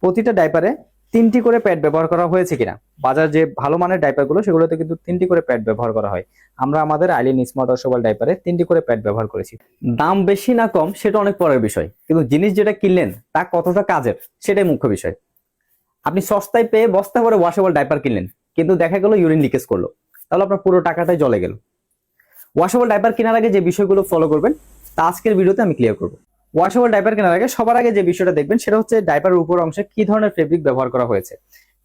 প্রতিটা ডাইপারে 3টি করে প্যাড ব্যবহার করা হয়েছে কিনা। বাজার যে ভালো মানের ডাইপারগুলো সেগুলোতে কিন্তু 3টি করে প্যাড ব্যবহার করা হয়। আমরা আমাদের আইলিন স্মার্ট ওয়াশেবল ডাইপারে 3টি করে প্যাড ব্যবহার করেছি। দাম বেশি না কম সেটা অনেক পরের বিষয়, কিন্তু জিনিস যেটা কিনলেন তা কতটা কাজের সেটাই মুখ্য বিষয়। আপনি সস্তায় পেয়ে বস্তা করে ওয়াশেবল ডাইপার কিনলেন, কিন্তু দেখা গেল ইউরিন লিকেজ করলো, তাহলে আপনার পুরো টাকাটাই জলে গেল। ওয়াশেবল ডাইপার কেনার আগে যে বিষয়গুলো ফলো করবেন তা আজকের ভিডিওতে আমি ক্লিয়ার করব। ওয়াশেবল ডাইপার কেনার আগে সবার আগে যে বিষয়টা দেখবেন সেটা হচ্ছে ডাইপারের উপর অংশে কি ধরনের ফেব্রিক ব্যবহার করা হয়েছে।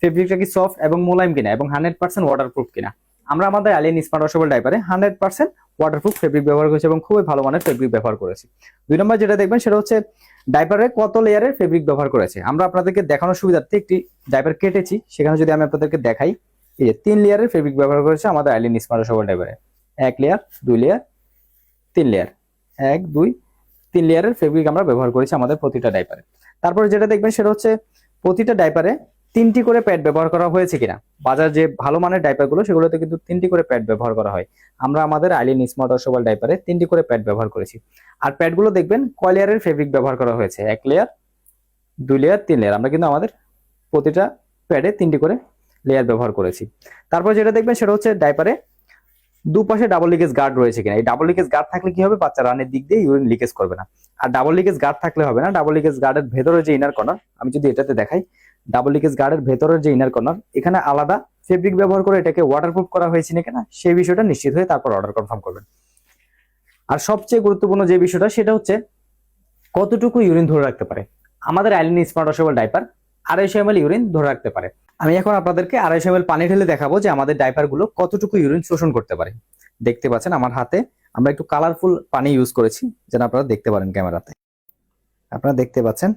ফেব্রিকটা কি সফট এবং মোলায়েম কিনা এবং 100% ওয়াটারপ্রুফ কিনা। আমরা আমাদের আইলিন স্মার্ট ওয়াশেবল ডাইপারে 100% ওয়াটারপ্রুফ ফেব্রিক ব্যবহার করেছি এবং খুবই ভালো মানের ফেব্রিক ব্যবহার করেছি। 2 নম্বর যেটা দেখবেন সেটা হচ্ছে ডাইপারে কত লেয়ারের ফেব্রিক ব্যবহার করেছে। আমরা আপনাদেরকে দেখানোর সুবিধার্থে একটি ডাইপার কেটেছি, সেখানে যদি আমি আপনাদেরকে দেখাই, এই যে 3 লেয়ারের ফেব্রিক ব্যবহার করেছে আমাদের আইলিন স্মার্ট ওয়াশেবল ডাইপারে। 1 লেয়ার, 2 লেয়ার, 3 লেয়ার, 1 2 3 লেয়ারের ফেব্রিক আমরা ব্যবহার করেছি আমাদের প্রতিটা ডাইপারে। তারপরে যেটা দেখবেন সেটা হচ্ছে প্রতিটা ডাইপারে 3টি করে প্যাড ব্যবহার করা হয়েছে কিনা। বাজার যে ভালো মানের ডাইপারগুলো সেগুলোতে কিন্তু 3টি করে প্যাড ব্যবহার করা হয়। আমরা আমাদের আইলিন স্মার্ট ওয়াশেবল ডাইপারে 3টি করে প্যাড ব্যবহার করেছি। আর প্যাডগুলো দেখবেন কয় লেয়ারের ফেব্রিক ব্যবহার করা হয়েছে, 1 লেয়ার, 2 লেয়ার, 3 লেয়ার। আমরা কিন্তু আমাদের প্রতিটা প্যাডে 3টি করে লেয়ার ব্যবহার করেছি। তারপর যেটা দেখবেন সেটা হচ্ছে ডাইপারে দুপাশে ডাবল লিকেজ গার্ড রয়েছে কিনা। এই ডাবল লিকেজ গার্ড থাকলে কি হবে, বাচ্চা রানের দিক দিয়ে ইউরিন লিকেজ করবে না। আর ডাবল লিকেজ গার্ড থাকলে হবে না, ডাবল লিকেজ গার্ডের ভেতরে যে ইনার কর্নার, আমি যদি এটাতে দেখাই, ডাবল লিকেজ গার্ডের ভেতরের যে ইনার কর্নার, এখানে আলাদা ফেব্রিক ব্যবহার করে এটাকে ওয়াটারপ্রুফ করা হয়েছে কিনা সেই বিষয়টা নিশ্চিত হয়ে তারপর অর্ডার কনফার্ম করবেন। আর সবচেয়ে গুরুত্বপূর্ণ যে বিষয়টা সেটা হচ্ছে কতটুকু ইউরিন ধরে রাখতে পারে। আমাদের Eileen smart washable diaper 250 ml urine ধরে রাখতে পারে। আমি এখন আপনাদেরকে 250 ml পানি ঢেলে দেখাবো যে আমাদের ডাইপার গুলো কতটুকু ইউরিন শোষণ করতে পারে। দেখতে পাচ্ছেন আমার হাতে আমরা একটু কালারফুল পানি ইউজ করেছি, যেন আপনারা দেখতে পারেন ক্যামেরাতে। আপনারা দেখতে পাচ্ছেন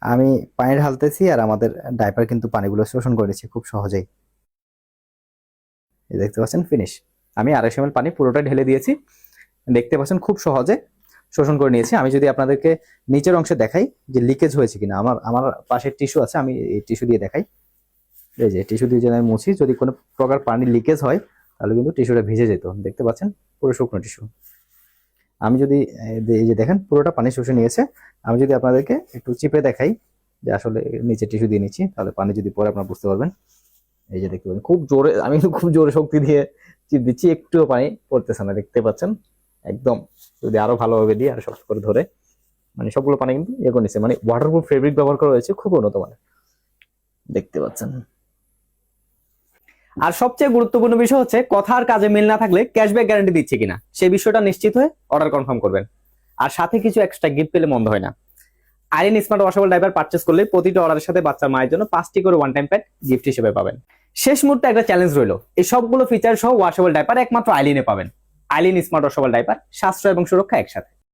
আমি পানি ঢালতেছি আর আমাদের ডাইপার কিন্তু পানিগুলো শোষণ করেছে খুব সহজেই। এই দেখতে পাচ্ছেন ফিনিশ। আমি 250 ml পানি পুরোটা ঢেলে দিয়েছি, দেখতে পাচ্ছেন খুব সহজে শোষণ করে নিয়েছি। আমি যদি আপনাদেরকে নিচের অংশে দেখাই যে লিকেজ হয়েছে কিনা, আমার পাশে টিস্যু আছে, আমি এই টিস্যু দিয়ে দেখাই। এই যে টিস্যু দিয়ে যদি আমি মুছি, যদি কোনো প্রকার পানি লিকেজ হয় তাহলে কিন্তু টিস্যুটা ভিজে যেত। দেখতে পাচ্ছেন পুরো শুকনো টিস্যু। আমি যদি এই যে দেখেন পুরোটা পানি শুষে নিয়েছে। আমি যদি আপনাদেরকে একটু চিপে দেখাই যে আসলে নিচে টিস্যু দিয়ে নিচ্ছি, তাহলে পানি যদি পরে আপনারা বুঝতে পারবেন। এই যে দেখতে পাচ্ছেন খুব জোরে, আমি কিন্তু খুব জোরে শক্তি দিয়ে চিপ দিচ্ছি, একটুও পানি পড়তেছে না। দেখতে পাচ্ছেন একদম, যদি আরো ভালোভাবে দিই আর শক্ত করে ধরে, মানে সবগুলো পানি কিন্তু ইয়ে করে নিচ্ছে, মানে ওয়াটারপ্রুফ ফেব্রিক ব্যবহার করা হয়েছে, খুব উন্নত মানের। দেখতে পাচ্ছেন। আর সবচেয়ে গুরুত্বপূর্ণ বিষয় হচ্ছে কথা আর কাজে মিল না থাকলে ক্যাশব্যাক গ্যারান্টি দিচ্ছে কিনা সেই বিষয়টা নিশ্চিত হয়ে অর্ডার কনফার্ম করবেন। আর সাথে কিছু এক্সট্রা গিফট পেলে মন্দ হয় না। Eileen smart washable diaper purchase করলে প্রতিটা অর্ডারের সাথে বাচ্চার মায়ের জন্য 5টি করে ওয়ান টাইম প্যাড গিফট হিসেবে পাবেন। শেষ মুহূর্তে একটা চ্যালেঞ্জ রইলো, এই সবগুলো ফিচার সহ ওয়াশেবল ডাইপার একমাত্র আইলিনে পাবেন। আইলিন স্মার্ট ওয়াশেবল ডাইপার, সাশ্রয় এবং সুরক্ষা একসাথে।